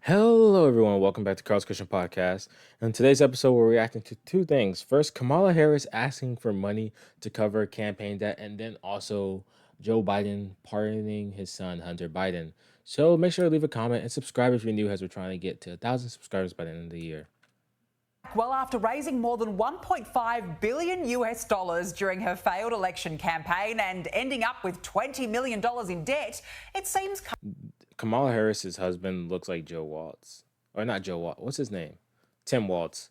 Hello, everyone. Welcome back to Carl's Christian Podcast. In today's episode, we're reacting to two things. First, Kamala Harris asking for money to cover campaign debt, and then also Joe Biden pardoning his son, Hunter Biden. So make sure to leave a comment and subscribe if you're new, as we're trying to get to 1,000 subscribers by the end of the year. Well, after raising more than 1.5 billion US dollars during her failed election campaign and ending up with $20 million in debt, it seems Kamala Harris's husband looks like Joe Waltz. Or not Joe Waltz. What's his name? Tim Waltz.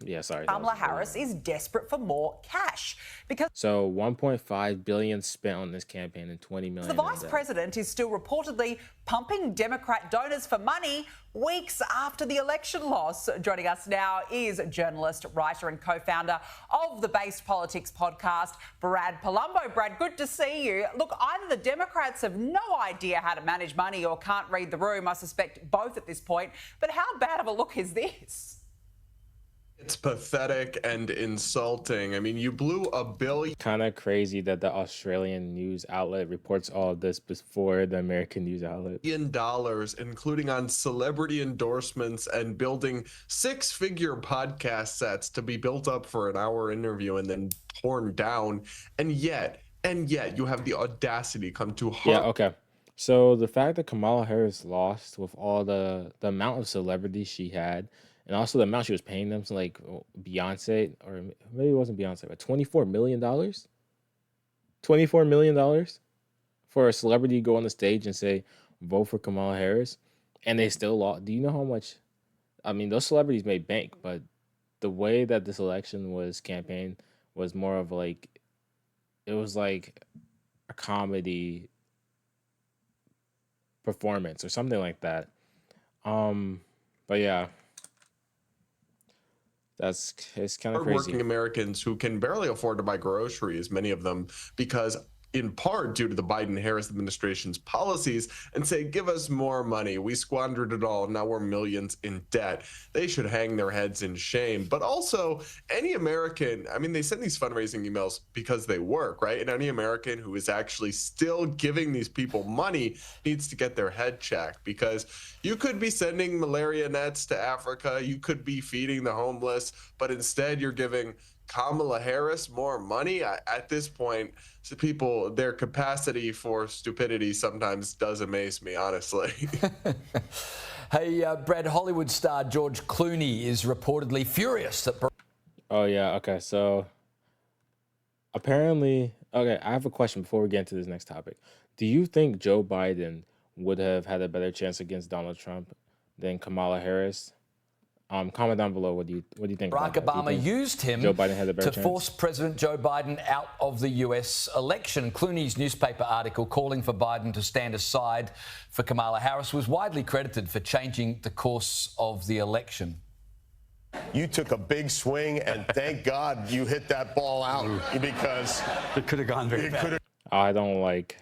Yeah, sorry. Kamala Harris is desperate for more cash because So 1.5 billion spent on this campaign and 20 million. the vice president is still reportedly pumping Democrat donors for money weeks after the election loss. Joining us now is journalist, writer and co-founder of the Based Politics podcast, Brad Palumbo. Brad, good to see you. Look, either the Democrats have no idea how to manage money or can't read the room. I suspect both at this point. But how bad of a look is this? It's pathetic and insulting. I mean, you blew $1 billion. Kind of crazy that the Australian news outlet reports all of this before the American news outlet. Including on celebrity endorsements and building six-figure podcast sets to be built up for an hour interview and then torn down. And yet you have the audacity come to Yeah, okay. So the fact that Kamala Harris lost with all the amount of celebrity she had, and also the amount she was paying them, so like Beyonce, or maybe it wasn't Beyonce, but $24 million? $24 million for a celebrity to go on the stage and say, vote for Kamala Harris, and they still lost. Do you know how much? I mean, those celebrities made bank, but the way that this election was campaigned was more of like, it was like a comedy performance or something like that. But yeah, it's kind of crazy. Hardworking Americans who can barely afford to buy groceries, many of them, because in part due to the Biden-Harris administration's policies, and say, give us more money. We squandered it all. Now we're millions in debt. They should hang their heads in shame. But also, any American, I mean, they send these fundraising emails because they work, right? And any American who is actually still giving these people money needs to get their head checked, because you could be sending malaria nets to Africa. You could be feeding the homeless, but instead you're giving Kamala Harris more money. At this point, so people, their capacity for stupidity sometimes does amaze me, honestly. Hey, Brad, Hollywood star George Clooney is reportedly furious that... Oh, yeah. Okay. So apparently, okay, I have a question before we get into this next topic. Do you think Joe Biden would have had a better chance against Donald Trump than Kamala Harris? Comment down below. What do you think? Barack Obama used him Joe Biden had a better to chance? force President Joe Biden out of the US election. Clooney's newspaper article calling for Biden to stand aside for Kamala Harris was widely credited for changing the course of the election. You took a big swing, and thank God you hit that ball out, because it could have gone very bad. I don't like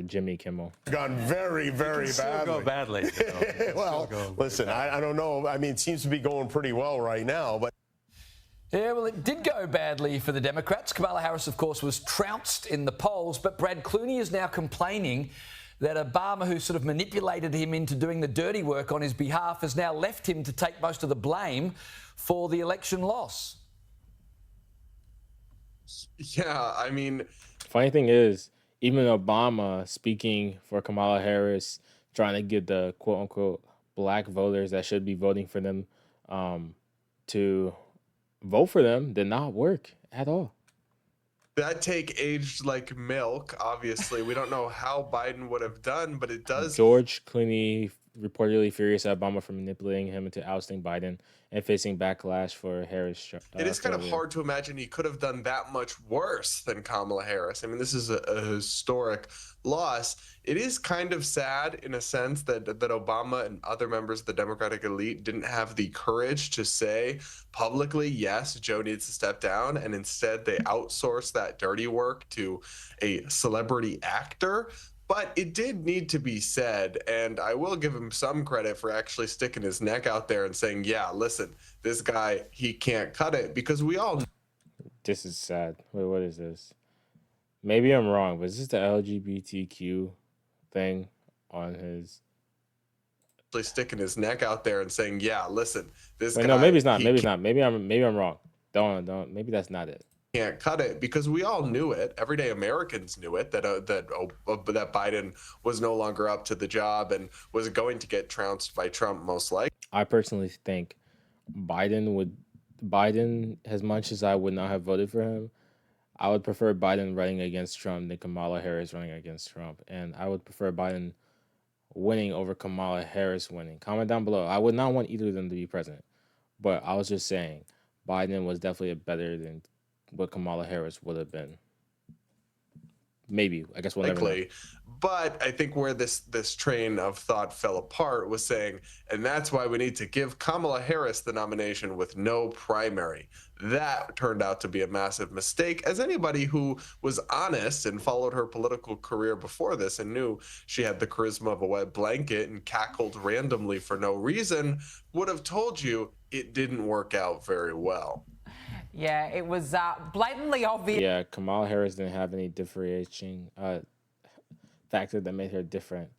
Jimmy Kimmel. Gone very, very badly. Go badly. Well, listen, I don't know. I mean, it seems to be going pretty well right now, but. Yeah, well, it did go badly for the Democrats. Kamala Harris, of course, was trounced in the polls, but Brad Clooney is now complaining that Obama, who sort of manipulated him into doing the dirty work on his behalf, has now left him to take most of the blame for the election loss. Yeah, I mean, Funny thing is, even Obama speaking for Kamala Harris, trying to get the quote unquote black voters that should be voting for them to vote for them, did not work at all. that take aged like milk. Obviously, we don't know how Biden would have done, but it does. George Clooney reportedly furious at Obama for manipulating him into ousting Biden and facing backlash for Harris. It is kind of hard to imagine he could have done that much worse than Kamala Harris. I mean, this is a historic loss. It is kind of sad in a sense that Obama and other members of the Democratic elite didn't have the courage to say publicly, yes, Joe needs to step down, and instead they outsourced that dirty work to a celebrity actor. But it did need to be said, and I will give him some credit for actually sticking his neck out there and saying, yeah, listen, this guy, he can't cut it, because we all know. This is sad. Wait, what is this? Maybe I'm wrong, but is this the LGBTQ thing on his actually sticking his neck out there and saying, yeah, listen, this Wait, guy, no, maybe it's not. he Maybe it's not. Maybe I'm wrong. Don't. Maybe that's not it. can't cut it, because we all knew it. Everyday Americans knew it, that Biden was no longer up to the job and was going to get trounced by Trump most likely. I personally think Biden, as much as I would not have voted for him, I would prefer Biden running against Trump than Kamala Harris running against Trump. And I would prefer Biden winning over Kamala Harris winning. Comment down below. I would not want either of them to be president. But I was just saying, Biden was definitely better than what Kamala Harris would have been. Maybe. I guess we'll never know. But I think where this train of thought fell apart was saying, and that's why we need to give Kamala Harris the nomination with no primary. That turned out to be a massive mistake, as anybody who was honest and followed her political career before this and knew she had the charisma of a wet blanket and cackled randomly for no reason would have told you it didn't work out very well. Yeah, it was blatantly obvious. Yeah, Kamala Harris didn't have any differentiating factor that made her different.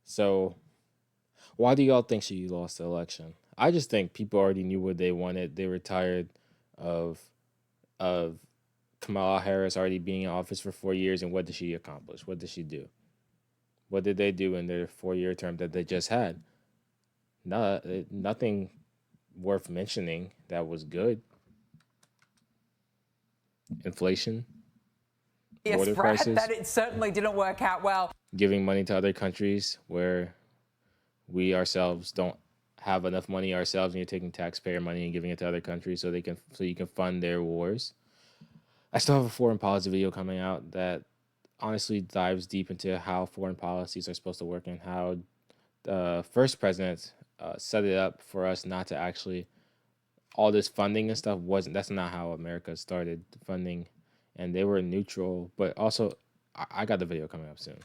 So, why do y'all think she lost the election? I just think people already knew what they wanted. They were tired of Kamala Harris already being in office for 4 years, and what did she accomplish? What did she do? What did they do in their 4-year term that they just had? Nothing worth mentioning that was good. Inflation, Yes, Brad, that it certainly didn't work out well. Giving money to other countries where we ourselves don't have enough money ourselves, and you're taking taxpayer money and giving it to other countries so you can fund their wars. I still have a foreign policy video coming out that honestly dives deep into how foreign policies are supposed to work and how the first president set it up for us not to actually, all this funding and stuff that's not how America started funding, and they were neutral. But also, I got the video coming up soon.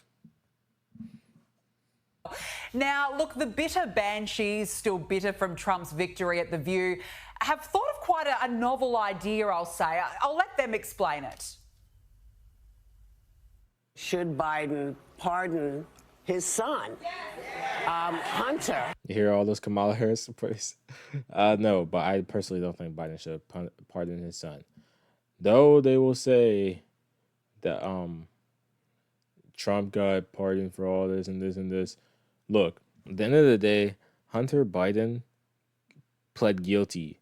Now, look, the bitter banshees, still bitter from Trump's victory at The View, have thought of quite a novel idea, I'll say. I'll let them explain it. Should Biden pardon his son, Hunter? You hear all those Kamala Harris supporters? No, but I personally don't think Biden should pardon his son. Though they will say that Trump got pardoned for all this and this and this. Look, at the end of the day, Hunter Biden pled guilty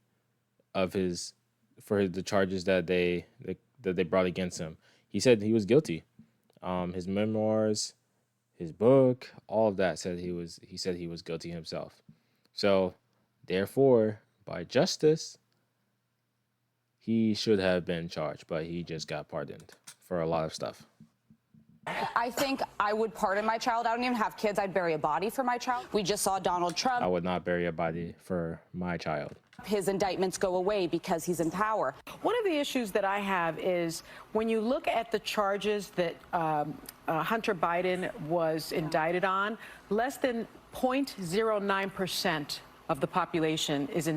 for the charges that they brought against him. He said he was guilty. His memoirs, his book, all of that said he said he was guilty himself. So, therefore, by justice, he should have been charged, but he just got pardoned for a lot of stuff. I think I would pardon my child. I don't even have kids. I'd bury a body for my child. We just saw Donald Trump. I would not bury a body for my child. His indictments go away because he's in power. One of the issues that I have is when you look at the charges that Hunter Biden was indicted on, less than 0.09% of the population is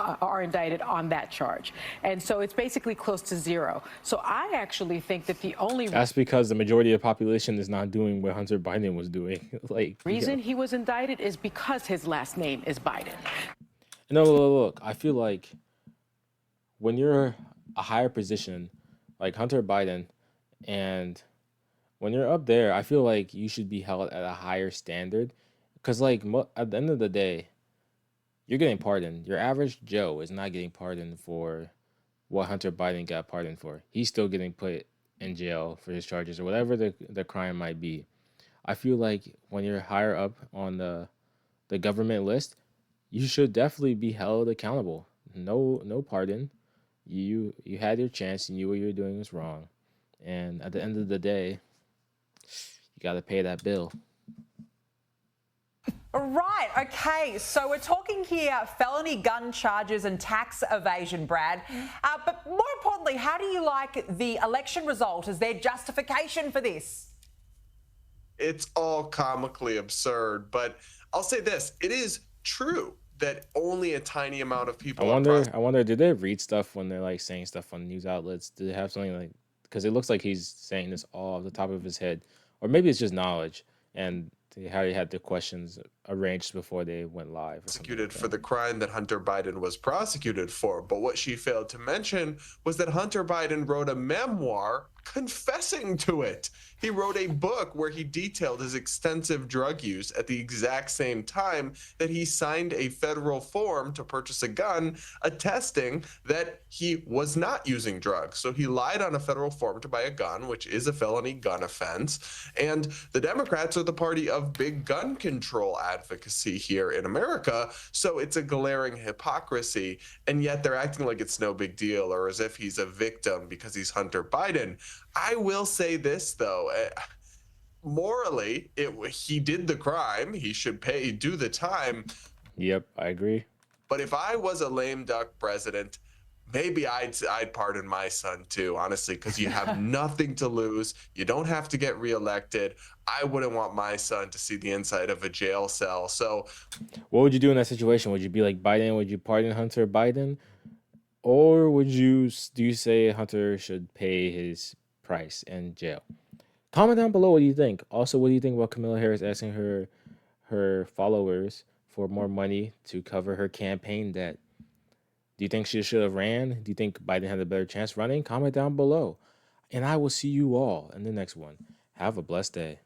are indicted on that charge. And so it's basically close to zero. So I actually think that the only That's because the majority of the population is not doing what Hunter Biden was doing. reason he was indicted is because his last name is Biden. No, look, I feel like when you're a higher position, like Hunter Biden, and when you're up there, I feel like you should be held at a higher standard. Because, like, at the end of the day, you're getting pardoned. Your average Joe is not getting pardoned for what Hunter Biden got pardoned for. He's still getting put in jail for his charges or whatever the crime might be. I feel like when you're higher up on the government list, you should definitely be held accountable. No pardon. You had your chance. You knew what you were doing was wrong. And at the end of the day, you got to pay that bill. Right, okay, so we're talking here felony gun charges and tax evasion, Brad. But more importantly, how do you like the election result? Is there justification for this? It's all comically absurd, but I'll say this, it is true that only a tiny amount of people I wonder, did they read stuff when they're like saying stuff on news outlets? Do they have something like, because it looks like he's saying this all off the top of his head, or maybe it's just knowledge and how he had the questions arranged before they went live or something like Prosecuted for that. the crime that Hunter Biden was prosecuted for. But what she failed to mention was that Hunter Biden wrote a memoir confessing to it. He wrote a book where he detailed his extensive drug use at the exact same time that he signed a federal form to purchase a gun, attesting that he was not using drugs. So he lied on a federal form to buy a gun, which is a felony gun offense. And the Democrats are the party of big gun control advocacy here in America. So it's a glaring hypocrisy. And yet they're acting like it's no big deal, or as if he's a victim because he's Hunter Biden. I will say this, though. Morally, he did the crime. He should do the time. Yep, I agree. But if I was a lame duck president, maybe I'd pardon my son too, honestly, because you have nothing to lose. You don't have to get reelected. I wouldn't want my son to see the inside of a jail cell. So What would you do in that situation? Would you be like Biden? Would you pardon Hunter Biden? Or do you say Hunter should pay his price in jail? Comment down below what you think. Also, what do you think about Kamala Harris asking her followers for more money to cover her campaign debt? Do you think she should have ran? Do you think Biden had a better chance running? Comment down below. And I will see you all in the next one. Have a blessed day.